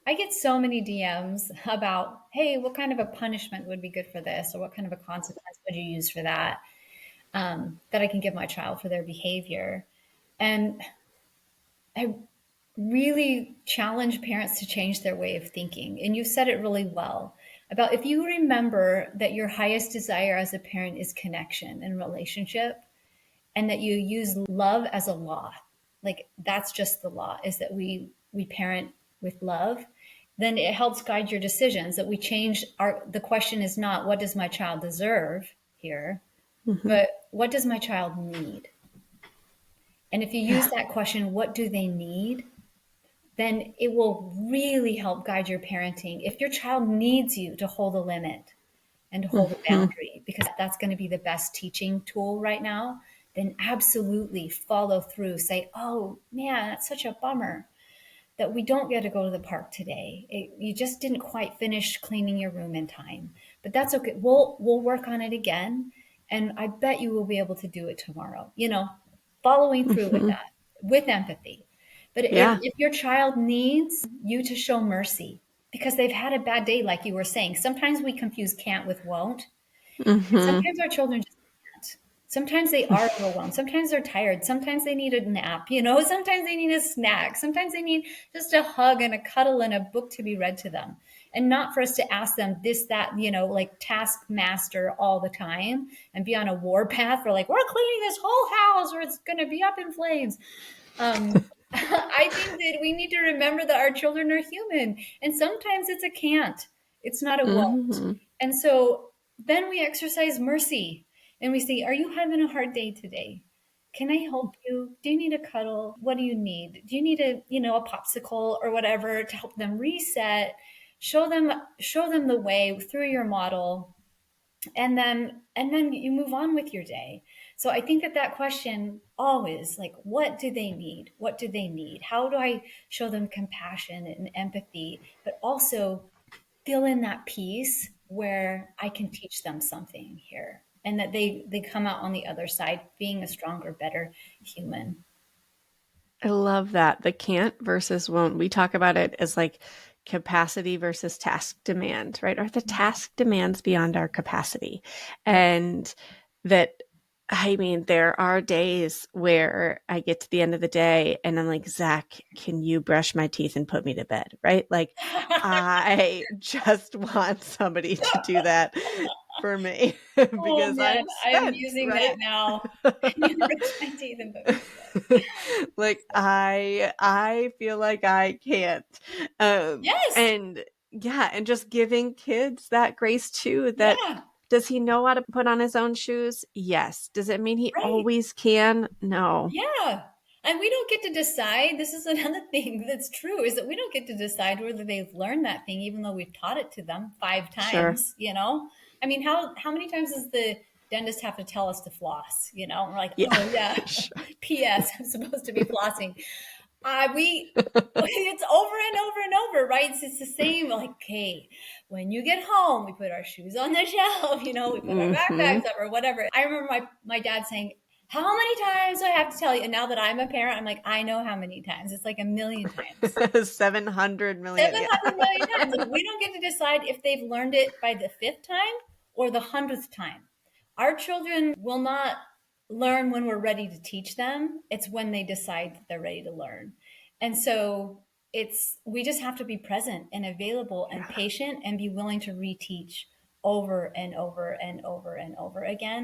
I get so many DMs about, hey, what kind of a punishment would be good for this? Or what kind of a consequence would you use for that? That I can give my child for their behavior. And I really challenge parents to change their way of thinking. And you said it really well about if you remember that your highest desire as a parent is connection and relationship, and that you use love as a law, like that's just the law, is that we parent with love, then it helps guide your decisions. That we change our the question is not what does my child deserve here, Hmm. but what does my child need? And if you use Yeah. that question, what do they need? Then it will really help guide your parenting. If your child needs you to hold a limit and to hold a Hmm. boundary, because that's going to be the best teaching tool right now, then absolutely follow through. Say, oh man, that's such a bummer that we don't get to go to the park today. You just didn't quite finish cleaning your room in time, but that's okay. We'll work on it again, and I bet you will be able to do it tomorrow. Following through with Hmm. that with empathy. But Yeah. if your child needs you to show mercy because they've had a bad day, like you were saying, sometimes we confuse can't with won't, and Hmm. sometimes our children just can't. Sometimes they are overwhelmed. Sometimes they're tired. Sometimes they need a nap, sometimes they need a snack. Sometimes they need just a hug and a cuddle and a book to be read to them. And not for us to ask them this, that, like taskmaster all the time and be on a war path for like, we're cleaning this whole house or it's going to be up in flames. I think that we need to remember that our children are human and sometimes it's a can't, it's not a won't. Hmm. And so then we exercise mercy and we say, are you having a hard day today? Can I help you? Do you need a cuddle? What do you need? Do you need a popsicle or whatever to help them reset? Show them the way through your model, and then you move on with your day. So I think that question always, like, what do they need? What do they need? How do I show them compassion and empathy, but also fill in that piece where I can teach them something here, and that they come out on the other side being a stronger, better human. I love that. The can't versus won't. We talk about it as like capacity versus task demand, right? Or the task demands beyond our capacity. And that, I mean, there are days where I get to the end of the day and I'm like, Zach, can you brush my teeth and put me to bed? Right? Like, I just want somebody to do that for me Oh because man, I'm I'm spent, using that right? now. You brush my teeth and put me to bed. Like I feel like I can't. Yes. And yeah, and just giving kids that grace too, that Yeah. does he know how to put on his own shoes? Yes. Does it mean he Right. always can? No. Yeah. And we don't get to decide. This is another thing that's true, is that we don't get to decide whether they've learned that thing, even though we've taught it to them five Sure. times. I mean, how many times does the dentist have to tell us to floss? And we're like, Yeah. oh yeah, Sure. P.S. I'm supposed to be flossing. We it's over and over and over, right? It's the same. Like, okay, when you get home, we put our shoes on the shelf. We put our Hmm. backpacks up or whatever. I remember my dad saying, "How many times do I have to tell you?" And now that I'm a parent, I'm like, I know how many times. It's like a million times. 700 million. Yeah. 700 million times. Like, we don't get to decide if they've learned it by the fifth time or the 100th time. Our children will not learn when we're ready to teach them. It's when they decide that they're ready to learn. And so we just have to be present and available and Yeah. patient and be willing to reteach over and over and over and over again.